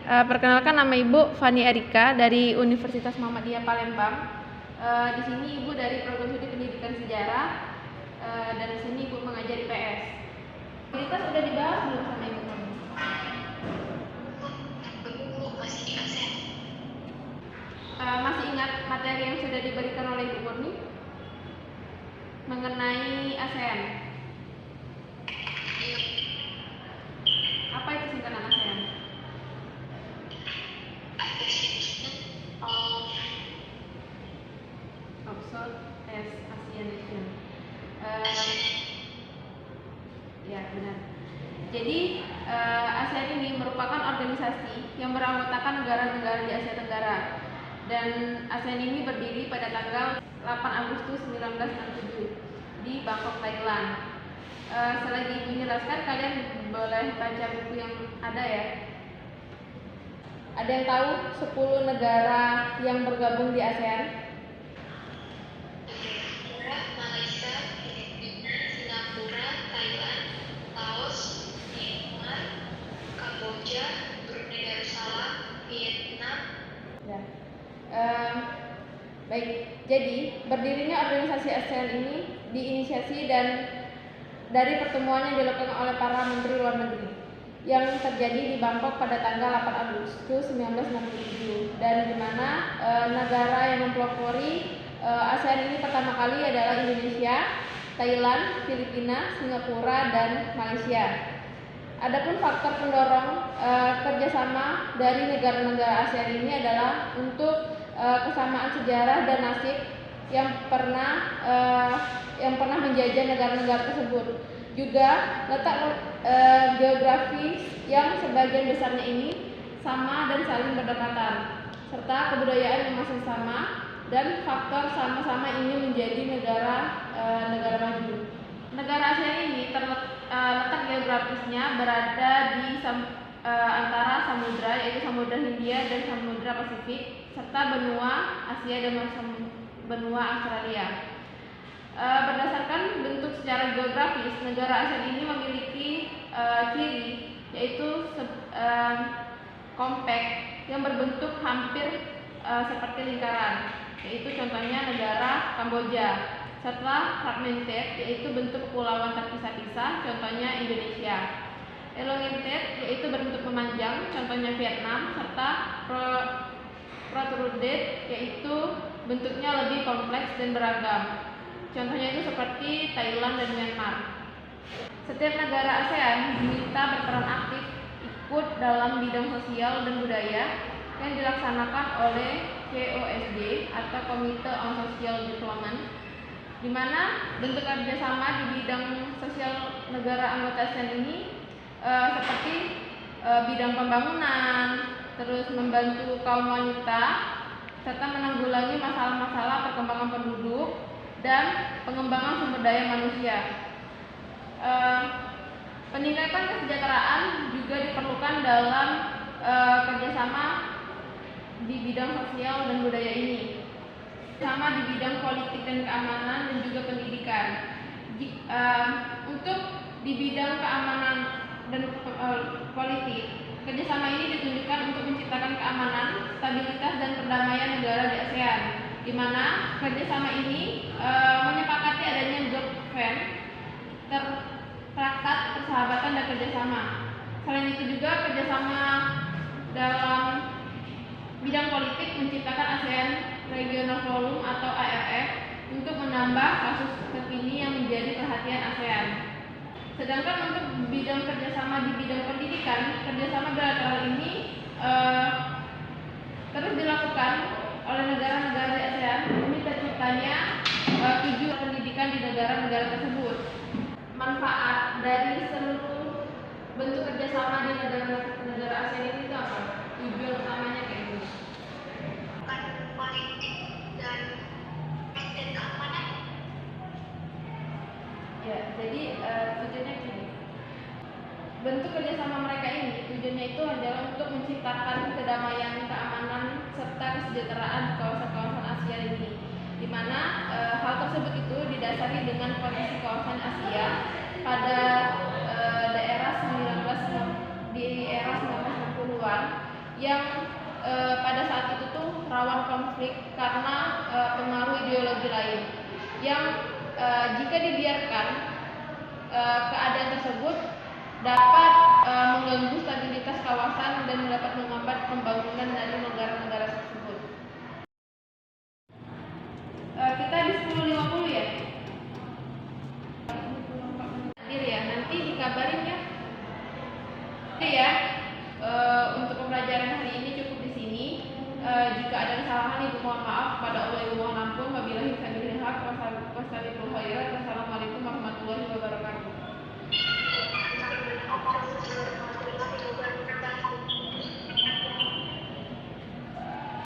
Perkenalkan, nama Ibu Fani Erika dari Universitas Muhammadiyah Palembang. Di sini Ibu dari program studi pendidikan sejarah, dan di sini Ibu mengajar IPS. Kita sudah dibahas belum sama Ibu Fani? Masih ingat materi yang sudah diberikan oleh Ibu Murni mengenai ASEAN? Apa itu singkatan ASEAN? Of Southeast Asian Nation. Ya, benar. Jadi ASEAN ini merupakan organisasi yang beranggotakan negara-negara di Asia Tenggara. Dan ASEAN ini berdiri pada tanggal 8 Agustus 1967 di Bangkok, Thailand. Selagi Ibu jelaskan, kalian boleh baca buku yang ada ya. Ada yang tahu 10 negara yang bergabung di ASEAN? Malaysia, Filipina, Singapura, Thailand, Laos, Myanmar, Kamboja, Brunei Darussalam, Vietnam. Ya. Baik, jadi berdirinya organisasi ASEAN ini diinisiasi dan dari pertemuan yang dilakukan oleh para menteri luar negeri yang terjadi di Bangkok pada tanggal 8 Agustus 1967, dan di mana negara yang mempelopori ASEAN ini pertama kali adalah Indonesia, Thailand, Filipina, Singapura, dan Malaysia. Adapun faktor pendorong kerjasama dari negara-negara ASEAN ini adalah untuk kesamaan sejarah dan nasib yang pernah menjajah negara-negara tersebut. Juga letak geografis yang sebagian besarnya ini sama dan saling berdekatan, serta kebudayaan yang masih sama, dan faktor sama-sama ingin menjadi negara maju. Negara ASEAN ini letak geografisnya berada di antara samudra, yaitu Samudra Hindia dan Samudra Pasifik, serta benua Asia dan benua Australia. Berdasarkan bentuk secara geografis, negara ASEAN ini memiliki ciri, yaitu compact yang berbentuk hampir seperti lingkaran, yaitu contohnya negara Kamboja. Serta fragmented, yaitu bentuk kepulauan terpisah-pisah, contohnya Indonesia. Elongated, yaitu berbentuk memanjang, contohnya Vietnam. Serta protruded, yaitu bentuknya lebih kompleks dan beragam, contohnya itu seperti Thailand dan Myanmar. Setiap negara ASEAN diminta berperan aktif ikut dalam bidang sosial dan budaya yang dilaksanakan oleh COSD atau Komite on Social Development, di mana bentuk kerjasama di bidang sosial negara anggota ASEAN ini seperti bidang pembangunan, terus membantu kaum wanita, serta menanggulangi masalah-masalah perkembangan penduduk dan pengembangan sumber daya manusia. Peningkatan kesejahteraan juga diperlukan dalam kerjasama di bidang sosial dan budaya ini, sama di bidang politik dan keamanan dan juga pendidikan. Untuk di bidang keamanan dan politik, kerjasama ini ditunjukkan untuk menciptakan keamanan, stabilitas, dan perdamaian negara di ASEAN, di mana kerjasama ini menyepakati adanya Dokven, Traktat Persahabatan dan Kerjasama. Selain itu juga kerjasama dalam bidang politik menciptakan ASEAN Regional Forum atau ARF untuk menambah kasus terkini yang menjadi perhatian ASEAN. Sedangkan untuk bidang kerjasama di bidang pendidikan, kerjasama bilateral ini terus dilakukan oleh negara-negara di ASEAN demi terciptanya tujuan pendidikan di negara-negara tersebut. Manfaat dari seluruh bentuk kerjasama di negara ASEAN ini itu apa? Tujuan utamanya kayak gitu. Politik dan keamanan. Ya, jadi tujuannya gini. Bentuk kerjasama mereka ini tujuannya itu adalah untuk menciptakan kedamaian, keamanan, serta kesejahteraan di kawasan-kawasan Asia ini, di mana hal tersebut itu didasari dengan kondisi kawasan Asia pada era 1960-an yang pada saat itu tuh rawan konflik karena pengaruh ideologi lain yang jika dibiarkan keadaan tersebut dapat mengganggu stabilitas kawasan dan dapat menghambat pembangunan dari negara-negara tersebut. Kita di 10.50 ya. Hadir ya, nanti dikabarin ya. Oke ya. Untuk pembelajaran hari ini cukup di sini. Jika ada kesalahan ibu mohon maaf, kepada Allah ibu mohon ampun. Wabillahi taufiq wal hidayah. Wassalamualaikum warahmatullahi wabarakatuh.